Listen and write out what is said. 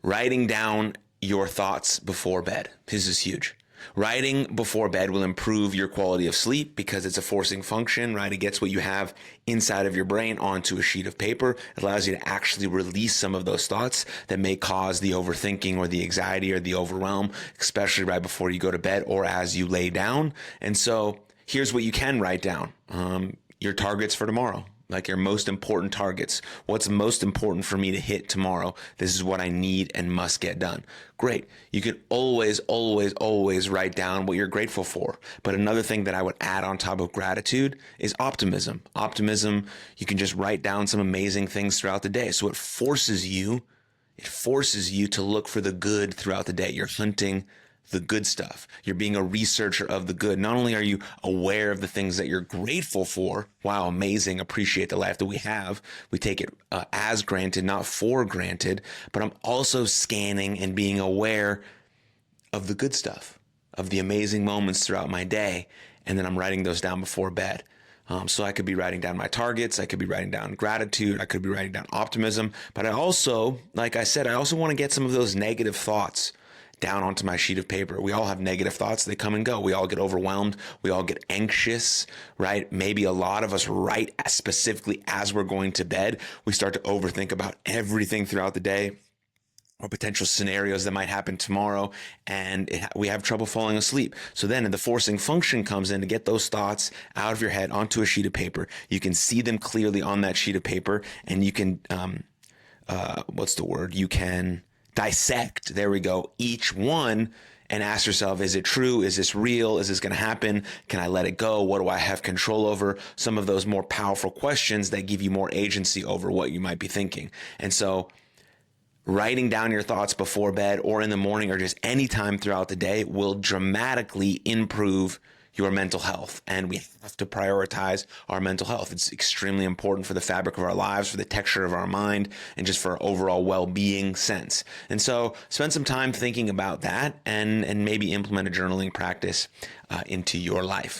Writing down your thoughts before bed. This is huge. Writing before bed will improve your quality of sleep because it's a forcing function, right? It gets what you have inside of your brain onto a sheet of paper. It allows you to actually release some of those thoughts that may cause the overthinking or the anxiety or the overwhelm, especially right before you go to bed or as you lay down. And so here's what you can write down. Your targets for tomorrow. Like your most important targets. What's most important for me to hit tomorrow? This is what I need and must get done. Great. You can always, always, always write down what you're grateful for. But another thing that I would add on top of gratitude is optimism. Optimism, you can just write down some amazing things throughout the day. So it forces you to look for the good throughout the day. You're hunting the good stuff. You're being a researcher of the good. Not only are you aware of the things that you're grateful for, wow, amazing, appreciate the life that we have. We take it as granted, not for granted, but I'm also scanning and being aware of the good stuff, of the amazing moments throughout my day. And then I'm writing those down before bed. So I could be writing down my targets. I could be writing down gratitude. I could be writing down optimism. But I also, like I said, I also want to get some of those negative thoughts down onto my sheet of paper. We all have negative thoughts. They come and go. We all get overwhelmed. We all get anxious, right? Maybe a lot of us right specifically as we're going to bed, we start to overthink about everything throughout the day or potential scenarios that might happen tomorrow, and we have trouble falling asleep. So then the forcing function comes in to get those thoughts out of your head onto a sheet of paper. You can see them clearly on that sheet of paper, and you can, You can dissect, there we go, each one and ask yourself, is it true? Is this real? Is this going to happen? Can I let it go? What do I have control over? Some of those more powerful questions that give you more agency over what you might be thinking. And so writing down your thoughts before bed or in the morning or just any time throughout the day will dramatically improve your mental health. And we have to prioritize our mental health. It's extremely important for the fabric of our lives, for the texture of our mind, and just for our overall well-being sense. And so spend some time thinking about that and maybe implement a journaling practice into your life.